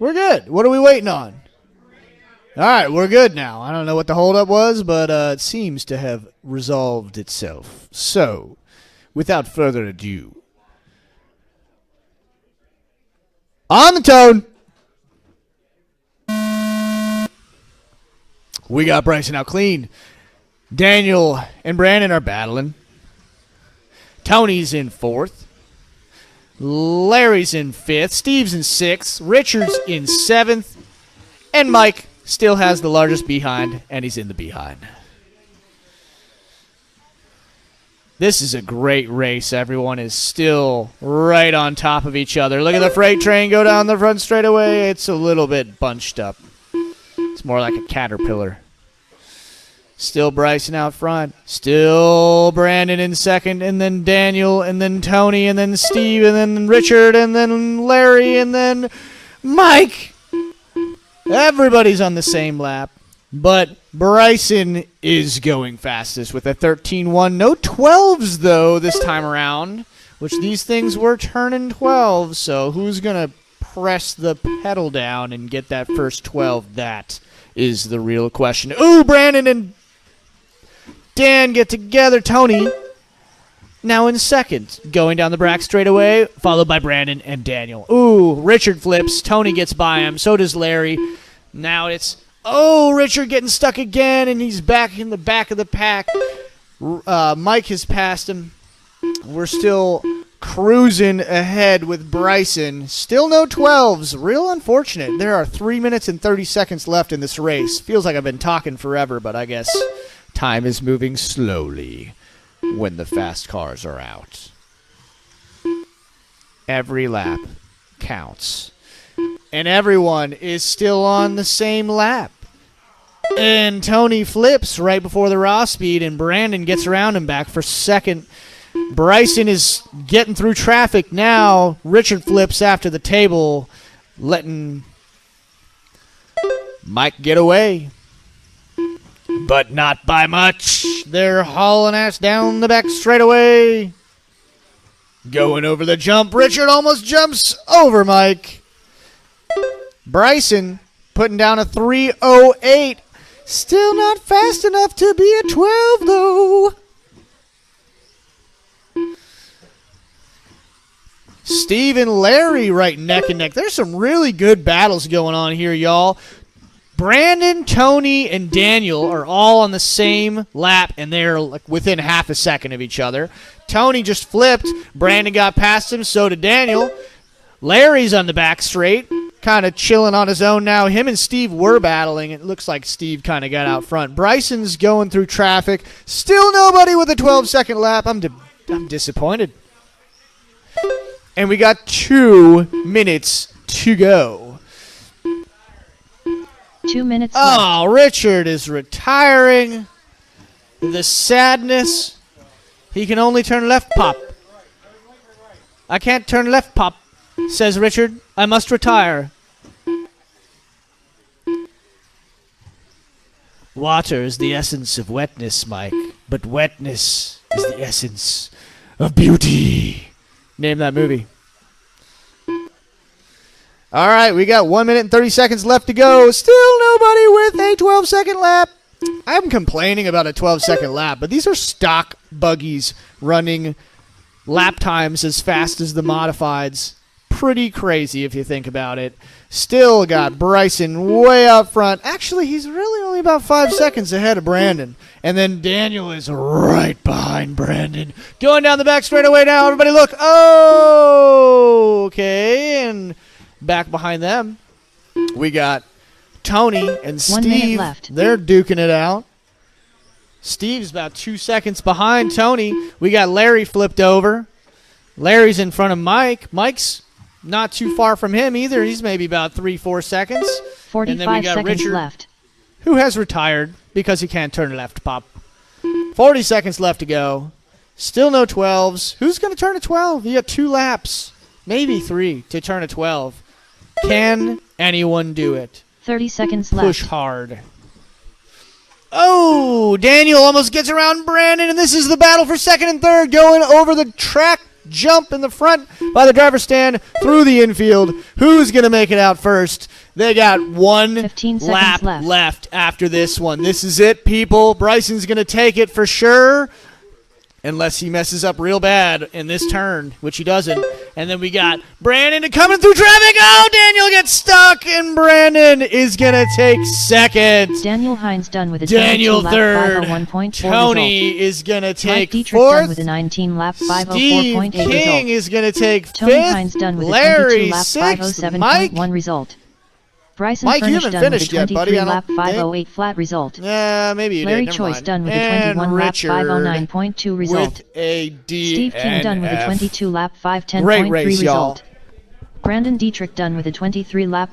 We're good. What are we waiting on? All right, we're good now. I don't know what the holdup was, but it seems to have resolved itself. So, without further ado, on the tone, we got Bryson out clean. Daniel and Brandon are battling. Tony's in fourth. Larry's in fifth. Steve's in sixth. Richard's in seventh. And Mike still has the largest behind, and he's in the behind. This is a great race. Everyone is still right on top of each other. Look at the freight train go down the front straightaway. It's a little bit bunched up. It's more like a caterpillar. Still Bryson out front. Still Brandon in second, and then Daniel, and then Tony, and then Steve, and then Richard, and then Larry, and then Mike. Everybody's on the same lap, but Bryson is going fastest with a 13-1. No 12s, though, this time around, which these things were turning 12, so who's going to press the pedal down and get that first 12? That is the real question. Ooh, Brandon and Dan get together. Tony now in second, going down the back straightaway, followed by Brandon and Daniel. Ooh, Richard flips. Tony gets by him. So does Larry. Now it's, Richard getting stuck again, and he's back in the back of the pack. Mike has passed him. We're still cruising ahead with Bryson. Still no 12s. Real unfortunate. There are 3 minutes and 30 seconds left in this race. Feels like I've been talking forever, but I guess time is moving slowly when the fast cars are out. Every lap counts. And everyone is still on the same lap. And Tony flips right before the raw speed, and Brandon gets around him back for second. Bryson is getting through traffic now. Richard flips after the table, letting Mike get away. But not by much. They're hauling ass down the back straightaway. Going over the jump. Richard almost jumps over Mike. Bryson putting down a 3:08. Still not fast enough to be a 12, though. Steve and Larry right neck and neck. There's some really good battles going on here, y'all. Brandon, Tony, and Daniel are all on the same lap, and they're like within half a second of each other. Tony just flipped. Brandon got past him, so did Daniel. Larry's on the back straight, kind of chilling on his own now. Him and Steve were battling. It looks like Steve kind of got out front. Bryson's going through traffic. Still nobody with a 12-second lap. I'm disappointed. And we got 2 minutes to go. 2 minutes left. Oh, Richard is retiring. The sadness. He can only turn left, Pop. I can't turn left, Pop, says Richard. I must retire. Water is the essence of wetness, Mike, but wetness is the essence of beauty. Name that movie. All right, we got 1 minute and 30 seconds left to go. Still nobody with a 12-second lap. I'm complaining about a 12-second lap, but these are stock buggies running lap times as fast as the modifieds. Pretty crazy if you think about it. Still got Bryson way up front. Actually, he's really only about 5 seconds ahead of Brandon. And then Daniel is right behind Brandon. Going down the back straightaway now. Everybody look. Oh, okay. And back behind them, we got Tony and Steve. 1 minute left. They're duking it out. Steve's about 2 seconds behind Tony. We got Larry flipped over. Larry's in front of Mike. Mike's not too far from him either. He's maybe about 3-4 seconds. 45 and then we got seconds Richard, left. who has retired because he can't turn left, Pop. 40 seconds left to go. Still no 12s. Who's going to turn a 12? You got 2 laps, maybe 3, to turn a 12. Can anyone do it? 30 seconds left. Push hard. Oh, Daniel almost gets around Brandon, and this is the battle for second and third, going over the track jump in the front by the driver's stand through the infield. Who's going to make it out first? They got 1 15 lap seconds left after this one. This is it, people. Bryson's going to take it for sure. Unless he messes up real bad in this turn, which he doesn't. And then we got Brandon coming through traffic. Oh, Daniel gets stuck, and Brandon is going to take second. Daniel Hines done with a Daniel 22 third. lap 501.4 Tony result. is going to take Mike Dietrich done with fourth. a 19 lap Steve 504.8 King result. is going to take Tony fifth. Hines done with a Larry 22 lap sixth. Mike. 507.1 result. Bryson Mike, you Furnish haven't done with a finished yet, 23 buddy. I lap don't think. 508 flat result. Yeah, maybe you Larry did. Never Choice mind. done with a And 21 lap Richard 509.2 result. with a D Steve King and done with a F. 22 lap Great 510.3 race, y'all. result. Brandon Dietrich done with a 23 lap